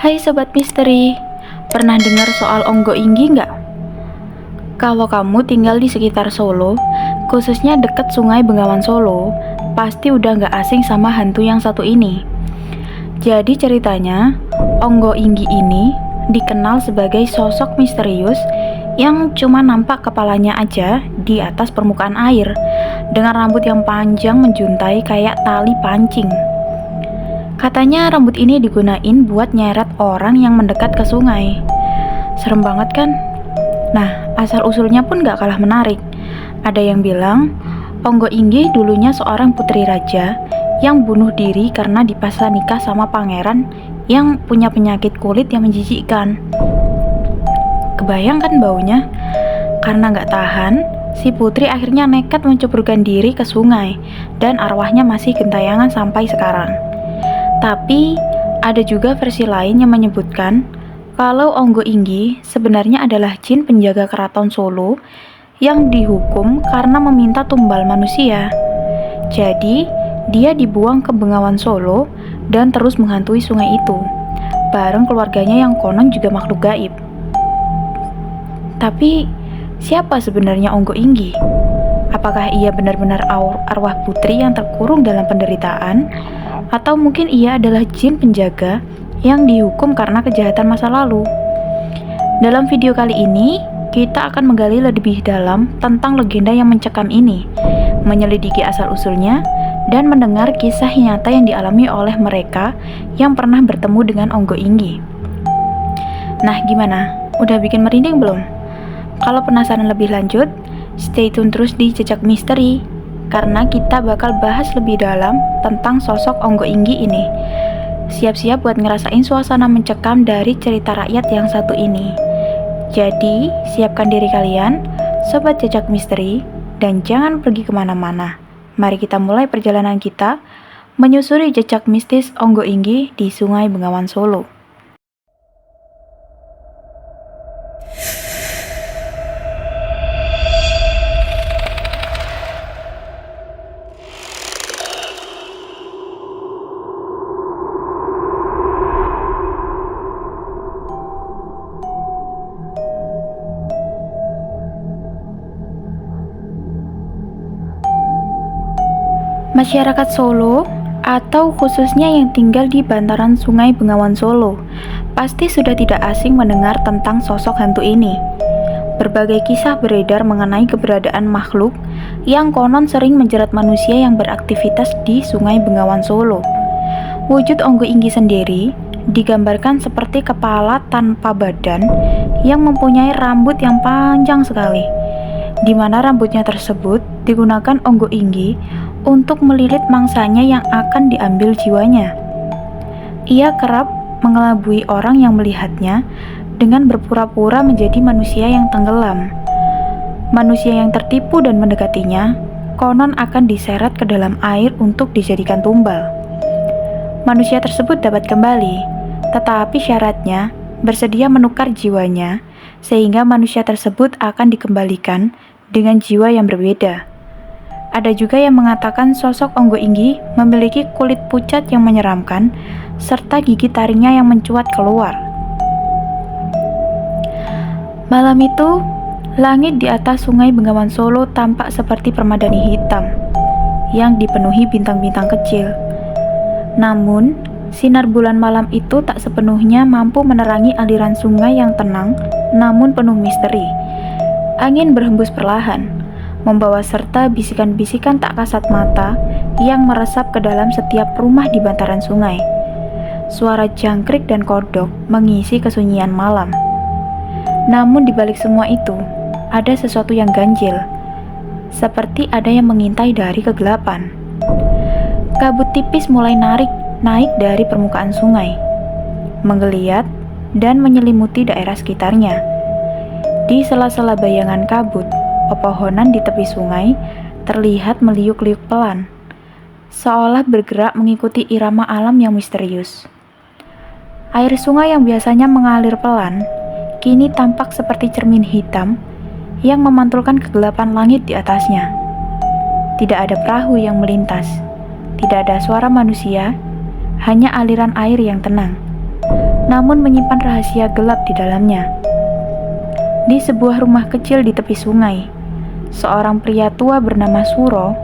Hai Sobat Misteri, pernah dengar soal Onggo Inggi nggak? Kalau kamu tinggal di sekitar Solo, khususnya dekat Sungai Bengawan Solo, pasti udah nggak asing sama hantu yang satu ini. Jadi ceritanya, Onggo Inggi ini dikenal sebagai sosok misterius yang cuma nampak kepalanya aja di atas permukaan air, dengan rambut yang panjang menjuntai kayak tali pancing. Katanya rambut ini digunain buat nyeret orang yang mendekat ke sungai. Serem banget kan? Nah, asal-usulnya pun gak kalah menarik. Ada yang bilang, Onggo Inggi dulunya seorang putri raja yang bunuh diri karena dipaksa nikah sama pangeran yang punya penyakit kulit yang menjijikkan. Kebayang kan baunya? Karena gak tahan, si putri akhirnya nekat menceburkan diri ke sungai dan arwahnya masih gentayangan sampai sekarang. Tapi, ada juga versi lain yang menyebutkan kalau Onggo Inggi sebenarnya adalah jin penjaga keraton Solo yang dihukum karena meminta tumbal manusia. Jadi, dia dibuang ke Bengawan Solo dan terus menghantui sungai itu, bareng keluarganya yang konon juga makhluk gaib. Tapi, siapa sebenarnya Onggo Inggi? Apakah ia benar-benar arwah putri yang terkurung dalam penderitaan? Atau mungkin ia adalah jin penjaga yang dihukum karena kejahatan masa lalu? Dalam video kali ini, kita akan menggali lebih dalam tentang legenda yang mencekam ini, menyelidiki asal-usulnya, dan mendengar kisah nyata yang dialami oleh mereka yang pernah bertemu dengan Onggo Inggi. Nah, gimana? Udah bikin merinding belum? Kalau penasaran lebih lanjut, stay tune terus di Jejak Misteri, karena kita bakal bahas lebih dalam tentang sosok Onggo Inggi ini. Siap-siap buat ngerasain suasana mencekam dari cerita rakyat yang satu ini. Jadi, siapkan diri kalian, Sobat Jejak Misteri, dan jangan pergi kemana-mana. Mari kita mulai perjalanan kita menyusuri jejak mistis Onggo Inggi di Sungai Bengawan Solo. Masyarakat Solo, atau khususnya yang tinggal di bantaran Sungai Bengawan Solo, pasti sudah tidak asing mendengar tentang sosok hantu ini. Berbagai kisah beredar mengenai keberadaan makhluk yang konon sering menjerat manusia yang beraktivitas di Sungai Bengawan Solo. Wujud Onggo Inggi sendiri digambarkan seperti kepala tanpa badan yang mempunyai rambut yang panjang sekali, di mana rambutnya tersebut digunakan Onggo Inggi untuk melilit mangsanya yang akan diambil jiwanya. Ia kerap mengelabui orang yang melihatnya dengan berpura-pura menjadi manusia yang tenggelam. Manusia yang tertipu dan mendekatinya konon akan diseret ke dalam air untuk dijadikan tumbal. Manusia tersebut dapat kembali, tetapi syaratnya bersedia menukar jiwanya, sehingga manusia tersebut akan dikembalikan dengan jiwa yang berbeda. Ada juga yang mengatakan sosok Onggo Inggi memiliki kulit pucat yang menyeramkan, serta gigi taringnya yang mencuat keluar. Malam itu, langit di atas Sungai Bengawan Solo tampak seperti permadani hitam yang dipenuhi bintang-bintang kecil. Namun, sinar bulan malam itu tak sepenuhnya mampu menerangi aliran sungai yang tenang namun penuh misteri. Angin berhembus perlahan, membawa serta bisikan-bisikan tak kasat mata yang meresap ke dalam setiap rumah di bantaran sungai. Suara jangkrik dan kodok mengisi kesunyian malam. Namun di balik semua itu, ada sesuatu yang ganjil, seperti ada yang mengintai dari kegelapan. Kabut tipis mulai naik dari permukaan sungai, menggeliat dan menyelimuti daerah sekitarnya. Di sela-sela bayangan kabut, pepohonan di tepi sungai terlihat meliuk-liuk pelan, seolah bergerak mengikuti irama alam yang misterius. Air sungai yang biasanya mengalir pelan, kini tampak seperti cermin hitam yang memantulkan kegelapan langit di atasnya. Tidak ada perahu yang melintas, tidak ada suara manusia, hanya aliran air yang tenang. namun menyimpan rahasia gelap di dalamnya. Di sebuah rumah kecil di tepi sungai, seorang pria tua bernama Suro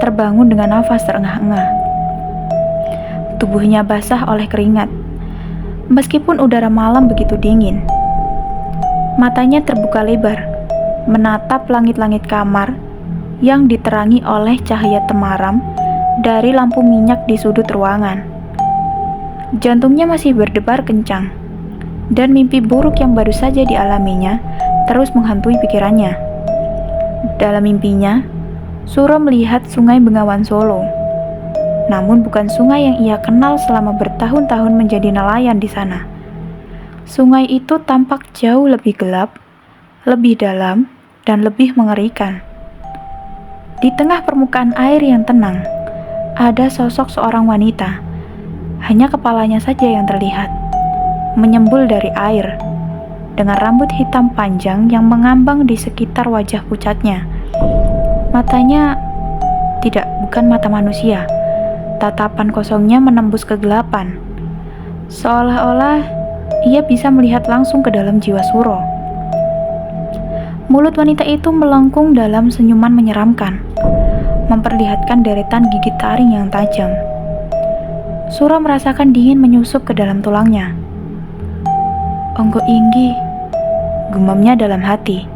terbangun dengan nafas terengah-engah. Tubuhnya basah oleh keringat, meskipun udara malam begitu dingin. Matanya terbuka lebar, menatap langit-langit kamar yang diterangi oleh cahaya temaram dari lampu minyak di sudut ruangan. Jantungnya masih berdebar kencang, dan mimpi buruk yang baru saja dialaminya terus menghantui pikirannya. Dalam mimpinya, Suro melihat Sungai Bengawan Solo. Namun bukan sungai yang ia kenal selama bertahun-tahun menjadi nelayan di sana. Sungai itu tampak jauh lebih gelap, lebih dalam, dan lebih mengerikan. Di tengah permukaan air yang tenang, ada sosok seorang wanita. Hanya kepalanya saja yang terlihat, menyembul dari air, dengan rambut hitam panjang yang mengambang di sekitar wajah pucatnya. Matanya bukan mata manusia. Tatapan kosongnya menembus kegelapan, seolah-olah ia bisa melihat langsung ke dalam jiwa Suro. Mulut wanita itu melengkung dalam senyuman menyeramkan, memperlihatkan deretan gigi taring yang tajam. Suro merasakan dingin menyusup ke dalam tulangnya. "Onggo Inggi," gumamnya dalam hati.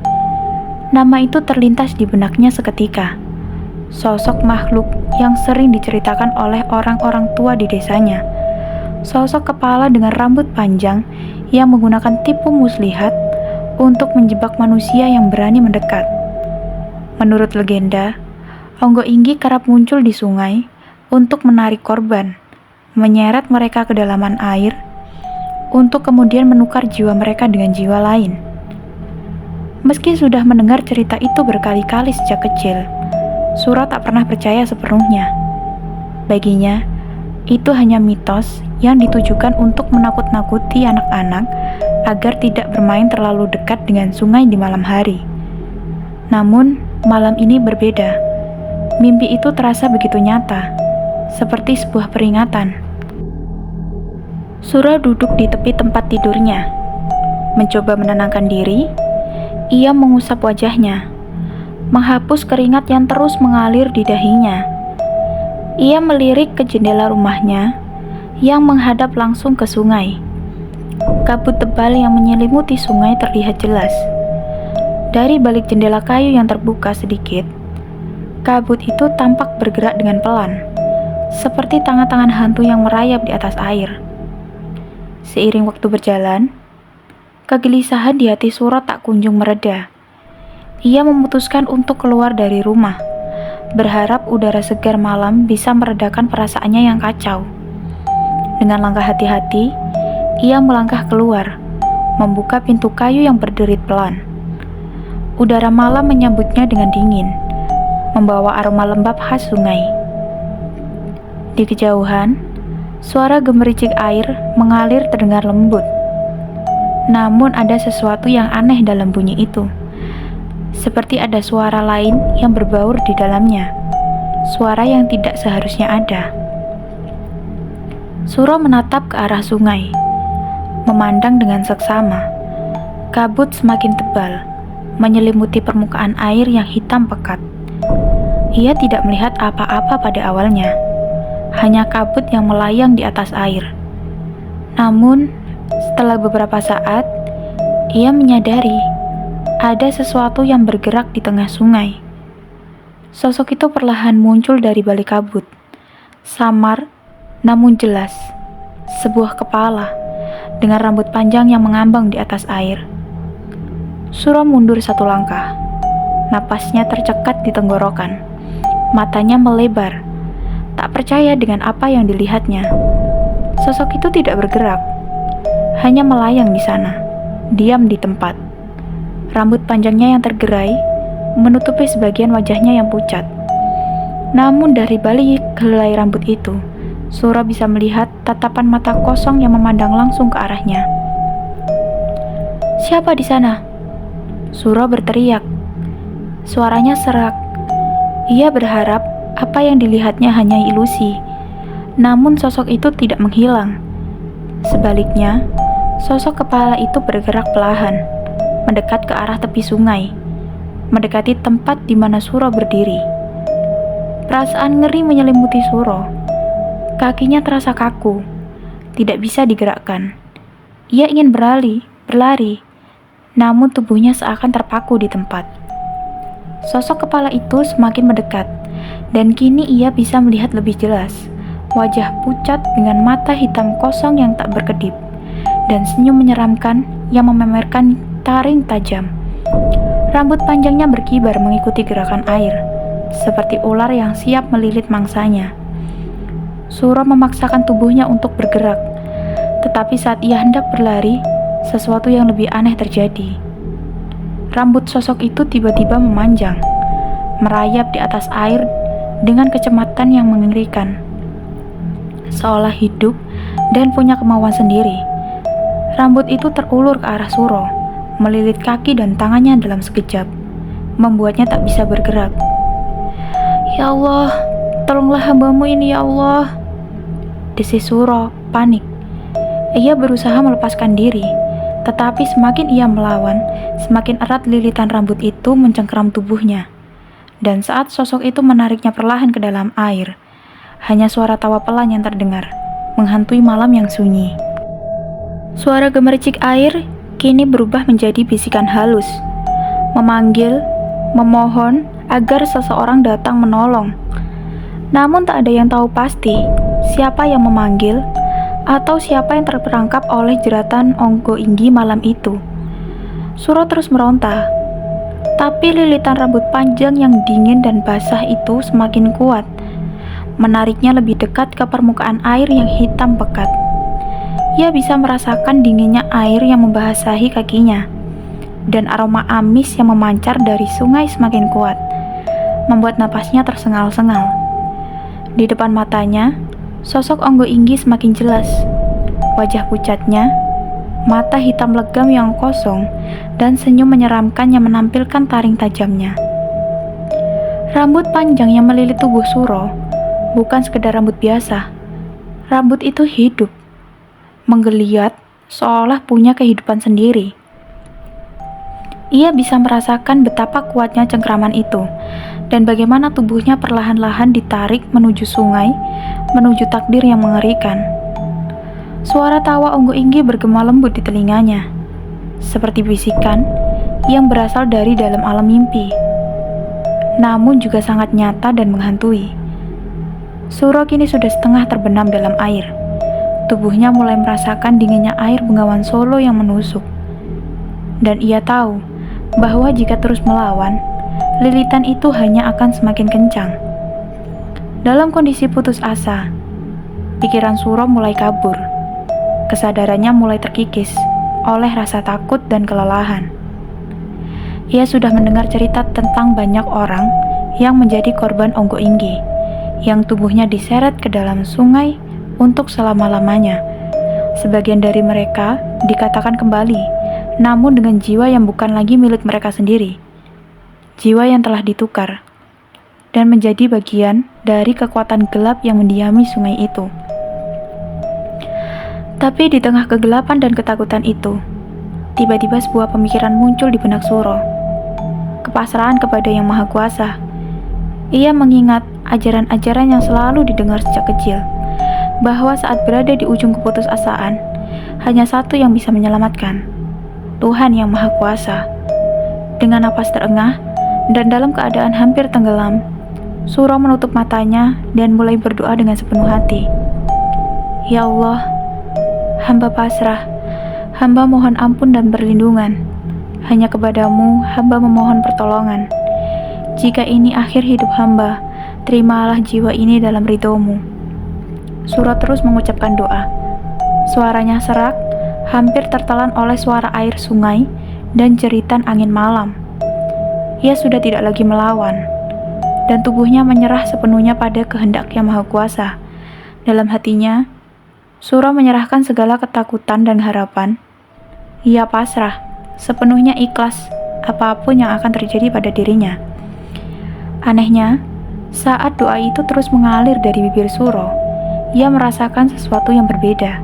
Nama itu terlintas di benaknya seketika. Sosok makhluk yang sering diceritakan oleh orang-orang tua di desanya. Sosok kepala dengan rambut panjang yang menggunakan tipu muslihat untuk menjebak manusia yang berani mendekat. Menurut legenda, Onggo Inggi kerap muncul di sungai untuk menarik korban, menyeret mereka ke dalaman air, untuk kemudian menukar jiwa mereka dengan jiwa lain. Meski sudah mendengar cerita itu berkali-kali sejak kecil, Suro tak pernah percaya sepenuhnya. Baginya, itu hanya mitos yang ditujukan untuk menakut-nakuti anak-anak agar tidak bermain terlalu dekat dengan sungai di malam hari. Namun, malam ini berbeda. Mimpi itu terasa begitu nyata, seperti sebuah peringatan. Suro duduk di tepi tempat tidurnya. Mencoba menenangkan diri, ia mengusap wajahnya, menghapus keringat yang terus mengalir di dahinya. Ia melirik ke jendela rumahnya yang menghadap langsung ke sungai. Kabut tebal yang menyelimuti sungai terlihat jelas. Dari balik jendela kayu yang terbuka sedikit, kabut itu tampak bergerak dengan pelan, seperti tangan-tangan hantu yang merayap di atas air. Seiring waktu berjalan, kegelisahan di hati Suro tak kunjung mereda. Ia memutuskan untuk keluar dari rumah, berharap udara segar malam bisa meredakan perasaannya yang kacau. Dengan langkah hati-hati, ia melangkah keluar, membuka pintu kayu yang berderit pelan. Udara malam menyambutnya dengan dingin, membawa aroma lembab khas sungai. Di kejauhan, suara gemericik air mengalir terdengar lembut. Namun ada sesuatu yang aneh dalam bunyi itu. Seperti ada suara lain yang berbaur di dalamnya. Suara yang tidak seharusnya ada. Suro menatap ke arah sungai, memandang dengan seksama. Kabut semakin tebal, menyelimuti permukaan air yang hitam pekat. Ia tidak melihat apa-apa pada awalnya, hanya kabut yang melayang di atas air. Namun, setelah beberapa saat, ia menyadari ada sesuatu yang bergerak di tengah sungai. Sosok itu perlahan muncul dari balik kabut. Samar, namun jelas. Sebuah kepala, dengan rambut panjang yang mengambang di atas air. Suro mundur satu langkah. Napasnya tercekat di tenggorokan. Matanya melebar. Tak percaya dengan apa yang dilihatnya. Sosok itu tidak bergerak. Hanya melayang di sana. Diam di tempat. Rambut panjangnya yang tergerai menutupi sebagian wajahnya yang pucat. Namun dari balik helai rambut itu, Suro bisa melihat tatapan mata kosong yang memandang langsung ke arahnya. "Siapa di sana?" Suro berteriak. Suaranya serak. Ia berharap apa yang dilihatnya hanya ilusi. Namun sosok itu tidak menghilang. Sebaliknya, Sosok kepala itu bergerak perlahan, mendekat ke arah tepi sungai, mendekati tempat di mana Suro berdiri. Perasaan ngeri menyelimuti Suro. Kakinya terasa kaku, tidak bisa digerakkan. Ia ingin berlari, namun tubuhnya seakan terpaku di tempat. Sosok kepala itu semakin mendekat, dan kini ia bisa melihat lebih jelas. Wajah pucat dengan mata hitam kosong yang tak berkedip, dan senyum menyeramkan yang memamerkan taring tajam. Rambut panjangnya berkibar mengikuti gerakan air, seperti ular yang siap melilit mangsanya. Suro memaksakan tubuhnya untuk bergerak, tetapi saat ia hendak berlari, sesuatu yang lebih aneh terjadi. Rambut sosok itu tiba-tiba memanjang, merayap di atas air dengan kecepatan yang mengerikan, seolah hidup dan punya kemauan sendiri. Rambut itu terulur ke arah Suro, melilit kaki dan tangannya dalam sekejap, membuatnya tak bisa bergerak. "Ya Allah, tolonglah hamba-Mu ini ya Allah," desis Suro, panik. Ia berusaha melepaskan diri, tetapi semakin ia melawan, semakin erat lilitan rambut itu mencengkeram tubuhnya. Dan saat sosok itu menariknya perlahan ke dalam air, hanya suara tawa pelan yang terdengar, menghantui malam yang sunyi. Suara gemericik air kini berubah menjadi bisikan halus, memanggil, memohon agar seseorang datang menolong. Namun tak ada yang tahu pasti siapa yang memanggil atau siapa yang terperangkap oleh jeratan Onggo Inggi malam itu. Suro terus meronta, tapi lilitan rambut panjang yang dingin dan basah itu semakin kuat, menariknya lebih dekat ke permukaan air yang hitam pekat. Ia bisa merasakan dinginnya air yang membasahi kakinya, dan aroma amis yang memancar dari sungai semakin kuat, membuat napasnya tersengal-sengal. Di depan matanya, sosok Onggo Inggi semakin jelas. Wajah pucatnya, mata hitam legam yang kosong, dan senyum menyeramkan yang menampilkan taring tajamnya. Rambut panjang yang melilit tubuh Suro bukan sekedar rambut biasa. Rambut itu hidup, menggeliat seolah punya kehidupan sendiri. Ia bisa merasakan betapa kuatnya cengkraman itu, dan bagaimana tubuhnya perlahan-lahan ditarik menuju sungai, menuju takdir yang mengerikan. Suara tawa Onggo Inggi bergema lembut di telinganya, seperti bisikan yang berasal dari dalam alam mimpi, namun juga sangat nyata dan menghantui. Suro kini sudah setengah terbenam dalam air. Tubuhnya mulai merasakan dinginnya air Bengawan Solo yang menusuk. Dan ia tahu bahwa jika terus melawan, lilitan itu hanya akan semakin kencang. Dalam kondisi putus asa, pikiran Suro mulai kabur. Kesadarannya mulai terkikis oleh rasa takut dan kelelahan. Ia sudah mendengar cerita tentang banyak orang yang menjadi korban Onggo Inggi, yang tubuhnya diseret ke dalam sungai untuk selama-lamanya. Sebagian dari mereka dikatakan kembali, namun dengan jiwa yang bukan lagi milik mereka sendiri. Jiwa yang telah ditukar dan menjadi bagian dari kekuatan gelap yang mendiami sungai itu. Tapi di tengah kegelapan dan ketakutan itu, tiba-tiba sebuah pemikiran muncul di benak Suro. Kepasrahan kepada Yang Maha Kuasa. Ia mengingat ajaran-ajaran yang selalu didengar sejak kecil, bahwa saat berada di ujung keputusasaan, hanya satu yang bisa menyelamatkan, Tuhan Yang Maha Kuasa. Dengan napas terengah dan dalam keadaan hampir tenggelam, Suro menutup matanya dan mulai berdoa dengan sepenuh hati. Ya Allah, hamba pasrah, hamba mohon ampun dan perlindungan. Hanya kepadamu hamba memohon pertolongan. Jika ini akhir hidup hamba, terimalah jiwa ini dalam ridho-Mu. Suro terus mengucapkan doa. Suaranya serak, hampir tertelan oleh suara air sungai dan jeritan angin malam. Ia sudah tidak lagi melawan, dan tubuhnya menyerah sepenuhnya pada kehendak Yang Maha Kuasa. Dalam hatinya, Suro menyerahkan segala ketakutan dan harapan. Ia pasrah, sepenuhnya ikhlas apapun yang akan terjadi pada dirinya. Anehnya, saat doa itu terus mengalir dari bibir Suro, ia merasakan sesuatu yang berbeda.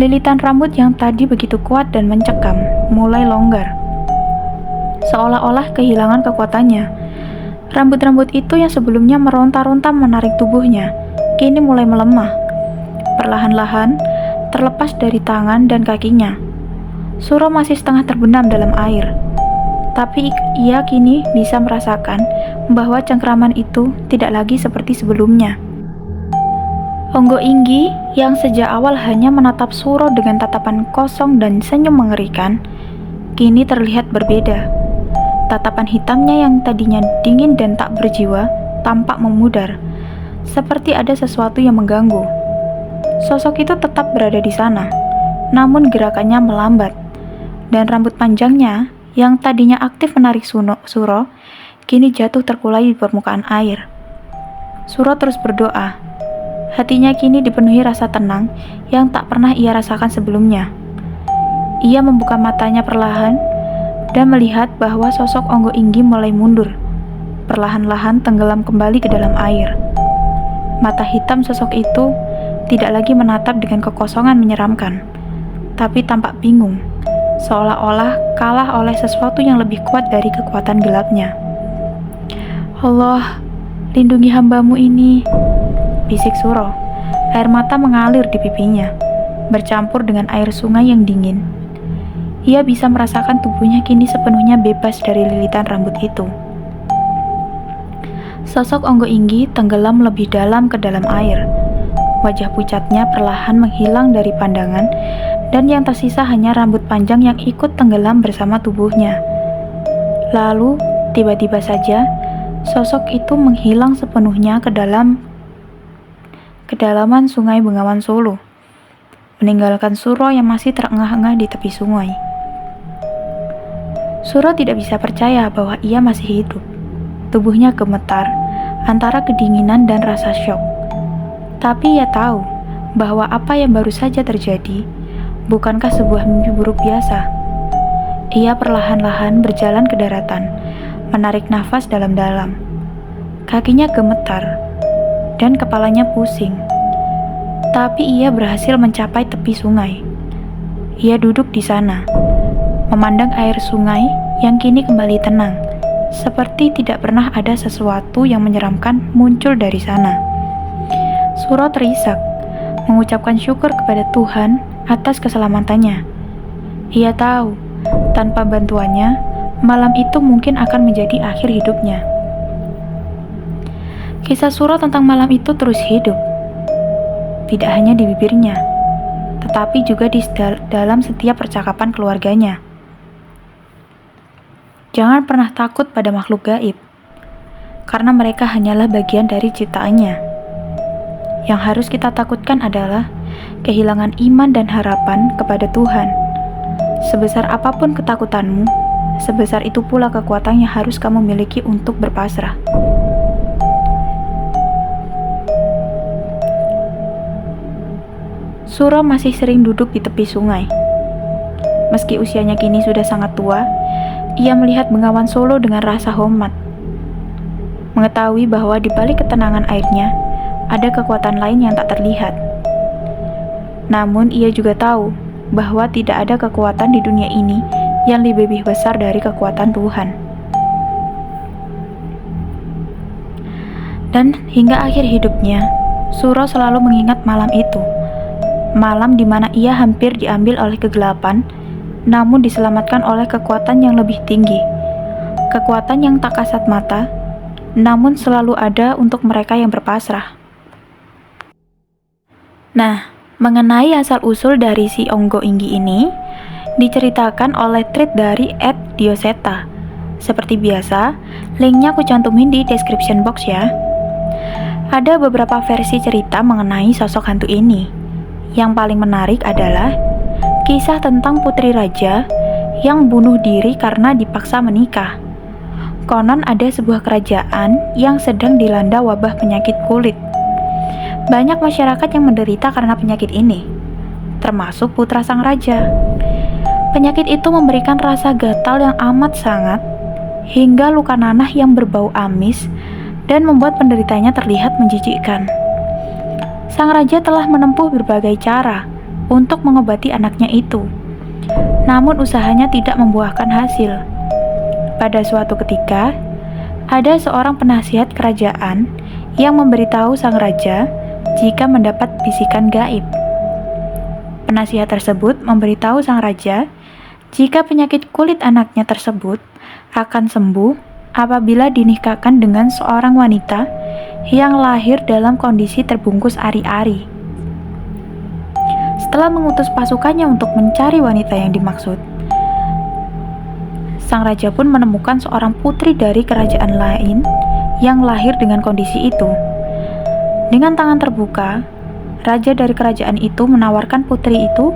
Lilitan rambut yang tadi begitu kuat dan mencekam mulai longgar, seolah-olah kehilangan kekuatannya. Rambut-rambut itu yang sebelumnya meronta-ronta menarik tubuhnya, kini mulai melemah, perlahan-lahan terlepas dari tangan dan kakinya. Suro masih setengah terbenam dalam air, tapi ia kini bisa merasakan bahwa cengkraman itu tidak lagi seperti sebelumnya. Onggo Inggi yang sejak awal hanya menatap Suro dengan tatapan kosong dan senyum mengerikan, kini terlihat berbeda. Tatapan hitamnya yang tadinya dingin dan tak berjiwa tampak memudar, seperti ada sesuatu yang mengganggu. Sosok itu tetap berada di sana, namun gerakannya melambat, dan rambut panjangnya yang tadinya aktif menarik Suro, kini jatuh terkulai di permukaan air. Suro terus berdoa. Hatinya kini dipenuhi rasa tenang yang tak pernah ia rasakan sebelumnya. Ia membuka matanya perlahan dan melihat bahwa sosok Onggo Inggi mulai mundur, perlahan-lahan tenggelam kembali ke dalam air. Mata hitam sosok itu tidak lagi menatap dengan kekosongan menyeramkan, tapi tampak bingung, seolah-olah kalah oleh sesuatu yang lebih kuat dari kekuatan gelapnya. Allah, lindungi hambamu ini, bisik Suro. Air mata mengalir di pipinya, bercampur dengan air sungai yang dingin. Ia bisa merasakan tubuhnya kini sepenuhnya bebas dari lilitan rambut itu. Sosok Onggo Inggi tenggelam lebih dalam ke dalam air. Wajah pucatnya perlahan menghilang dari pandangan, dan yang tersisa hanya rambut panjang yang ikut tenggelam bersama tubuhnya. Lalu, tiba-tiba saja, sosok itu menghilang sepenuhnya ke kedalaman sungai Bengawan Solo, meninggalkan Suro yang masih terengah-engah di tepi sungai. Suro tidak bisa percaya bahwa ia masih hidup. Tubuhnya gemetar antara kedinginan dan rasa syok. Tapi ia tahu bahwa apa yang baru saja terjadi bukankah sebuah mimpi buruk biasa. Ia perlahan-lahan berjalan ke daratan, menarik nafas dalam-dalam. Kakinya gemetar dan kepalanya pusing. Tapi ia berhasil mencapai tepi sungai. Ia duduk di sana, memandang air sungai yang kini kembali tenang, seperti tidak pernah ada sesuatu yang menyeramkan muncul dari sana. Suro terisak, mengucapkan syukur kepada Tuhan atas keselamatannya. Ia tahu, tanpa bantuannya, malam itu mungkin akan menjadi akhir hidupnya. Kisah Suro tentang malam itu terus hidup, tidak hanya di bibirnya, tetapi juga di dalam setiap percakapan keluarganya. Jangan pernah takut pada makhluk gaib, karena mereka hanyalah bagian dari ciptaannya. Yang harus kita takutkan adalah kehilangan iman dan harapan kepada Tuhan. Sebesar apapun ketakutanmu, sebesar itu pula kekuatan yang harus kamu miliki untuk berpasrah. Suro masih sering duduk di tepi sungai. Meski usianya kini sudah sangat tua, ia melihat Bengawan Solo dengan rasa hormat. Mengetahui bahwa di balik ketenangan airnya, ada kekuatan lain yang tak terlihat. Namun ia juga tahu bahwa tidak ada kekuatan di dunia ini yang lebih besar dari kekuatan Tuhan. Dan hingga akhir hidupnya, Suro selalu mengingat malam itu. Malam di mana ia hampir diambil oleh kegelapan, namun diselamatkan oleh kekuatan yang lebih tinggi. Kekuatan yang tak kasat mata, namun selalu ada untuk mereka yang berpasrah. Nah, mengenai asal-usul dari si Onggo Inggi ini, diceritakan oleh tweet dari @dioseta. Seperti biasa, linknya aku cantumin di description box ya. Ada beberapa versi cerita mengenai sosok hantu ini. Yang paling menarik adalah kisah tentang putri raja yang bunuh diri karena dipaksa menikah. Konon ada sebuah kerajaan yang sedang dilanda wabah penyakit kulit. Banyak masyarakat yang menderita karena penyakit ini, termasuk putra sang raja. Penyakit itu memberikan rasa gatal yang amat sangat, hingga luka nanah yang berbau amis dan membuat penderitanya terlihat menjijikkan. Sang raja telah menempuh berbagai cara untuk mengobati anaknya itu. Namun usahanya tidak membuahkan hasil. Pada suatu ketika, ada seorang penasihat kerajaan yang memberitahu sang raja jika mendapat bisikan gaib. Penasihat tersebut memberitahu sang raja jika penyakit kulit anaknya tersebut akan sembuh apabila dinikahkan dengan seorang wanita yang lahir dalam kondisi terbungkus ari-ari. Setelah mengutus pasukannya untuk mencari wanita yang dimaksud, sang raja pun menemukan seorang putri dari kerajaan lain yang lahir dengan kondisi itu. Dengan tangan terbuka, raja dari kerajaan itu menawarkan putri itu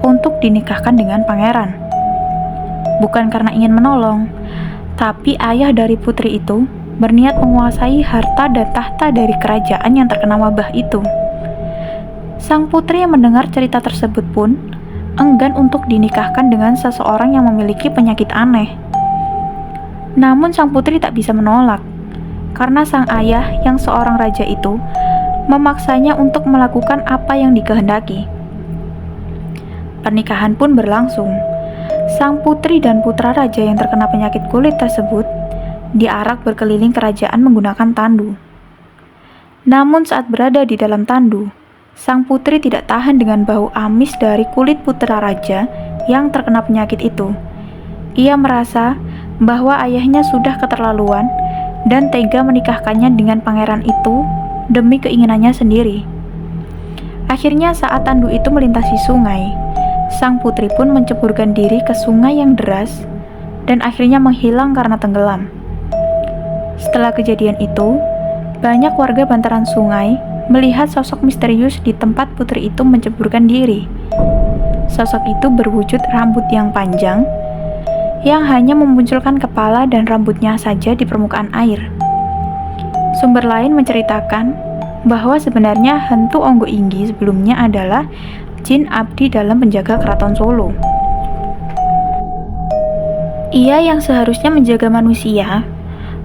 untuk dinikahkan dengan pangeran. Bukan karena ingin menolong, tapi ayah dari putri itu berniat menguasai harta dan tahta dari kerajaan yang terkena wabah itu. Sang putri yang mendengar cerita tersebut pun enggan untuk dinikahkan dengan seseorang yang memiliki penyakit aneh. Namun sang putri tak bisa menolak, karena sang ayah yang seorang raja itu memaksanya untuk melakukan apa yang dikehendaki. Pernikahan pun berlangsung. Sang putri dan putra raja yang terkena penyakit kulit tersebut diarak berkeliling kerajaan menggunakan tandu. Namun saat berada di dalam tandu, sang putri tidak tahan dengan bau amis dari kulit putra raja yang terkena penyakit itu. Ia merasa bahwa ayahnya sudah keterlaluan dan tega menikahkannya dengan pangeran itu demi keinginannya sendiri. Akhirnya saat tandu itu melintasi sungai, sang putri pun menceburkan diri ke sungai yang deras dan akhirnya menghilang karena tenggelam. Setelah kejadian itu, banyak warga bantaran sungai melihat sosok misterius di tempat putri itu menceburkan diri. Sosok itu berwujud rambut yang panjang, yang hanya memunculkan kepala dan rambutnya saja di permukaan air. Sumber lain menceritakan bahwa sebenarnya hantu Onggo Inggi sebelumnya adalah jin abdi dalam penjaga keraton Solo. Ia yang seharusnya menjaga manusia,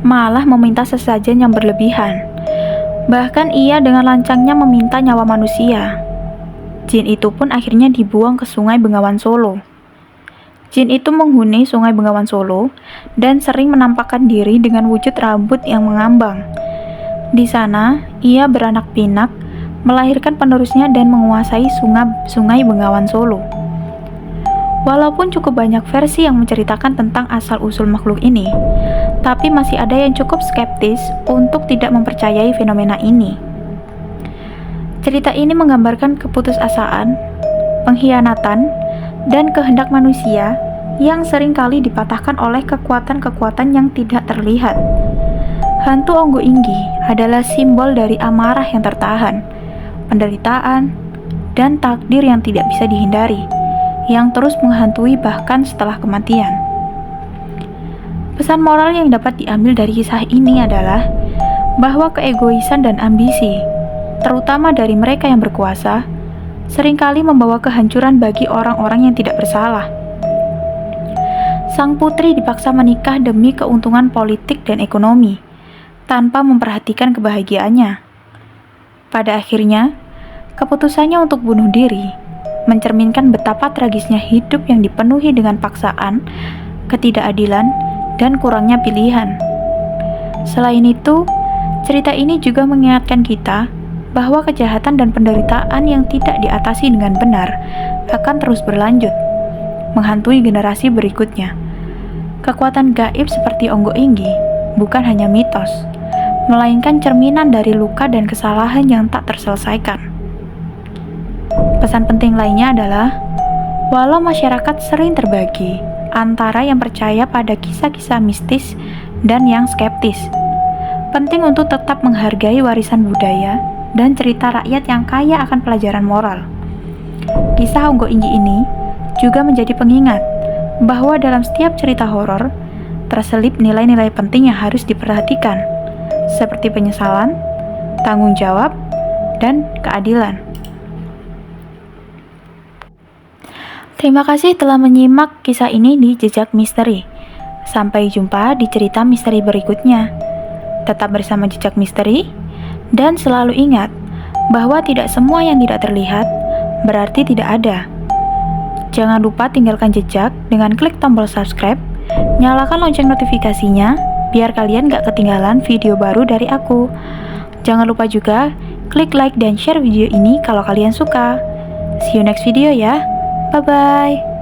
malah meminta sesajen yang berlebihan. Bahkan ia dengan lancangnya meminta nyawa manusia. Jin itu pun akhirnya dibuang ke Sungai Bengawan Solo. Jin itu menghuni Sungai Bengawan Solo dan sering menampakkan diri dengan wujud rambut yang mengambang. Di sana, ia beranak pinak, melahirkan penerusnya dan menguasai Sungai Bengawan Solo. Walaupun cukup banyak versi yang menceritakan tentang asal-usul makhluk ini, tapi masih ada yang cukup skeptis untuk tidak mempercayai fenomena ini. Cerita ini menggambarkan keputusasaan, pengkhianatan, dan kehendak manusia yang seringkali dipatahkan oleh kekuatan-kekuatan yang tidak terlihat. Hantu Onggo Inggi adalah simbol dari amarah yang tertahan, penderitaan, dan takdir yang tidak bisa dihindari, yang terus menghantui bahkan setelah kematian. Pesan moral yang dapat diambil dari kisah ini adalah bahwa keegoisan dan ambisi, terutama dari mereka yang berkuasa, seringkali membawa kehancuran bagi orang-orang yang tidak bersalah. Sang putri dipaksa menikah demi keuntungan politik dan ekonomi, tanpa memperhatikan kebahagiaannya. Pada akhirnya, keputusannya untuk bunuh diri mencerminkan betapa tragisnya hidup yang dipenuhi dengan paksaan, ketidakadilan, dan kurangnya pilihan. Selain itu, cerita ini juga mengingatkan kita bahwa kejahatan dan penderitaan yang tidak diatasi dengan benar akan terus berlanjut, menghantui generasi berikutnya. Kekuatan gaib seperti Onggo Inggi bukan hanya mitos, melainkan cerminan dari luka dan kesalahan yang tak terselesaikan. Pesan penting lainnya adalah, walau masyarakat sering terbagi antara yang percaya pada kisah-kisah mistis dan yang skeptis, penting untuk tetap menghargai warisan budaya dan cerita rakyat yang kaya akan pelajaran moral. Kisah Onggo Inggi ini juga menjadi pengingat bahwa dalam setiap cerita horor terselip nilai-nilai penting yang harus diperhatikan, seperti penyesalan, tanggung jawab, dan keadilan. Terima kasih telah menyimak kisah ini di Jejak Misteri. Sampai jumpa di cerita misteri berikutnya. Tetap bersama Jejak Misteri, dan selalu ingat bahwa tidak semua yang tidak terlihat berarti tidak ada. Jangan lupa tinggalkan jejak dengan klik tombol subscribe, nyalakan lonceng notifikasinya, biar kalian gak ketinggalan video baru dari aku. Jangan lupa juga klik like dan share video ini kalau kalian suka. See you next video ya. Bye-bye.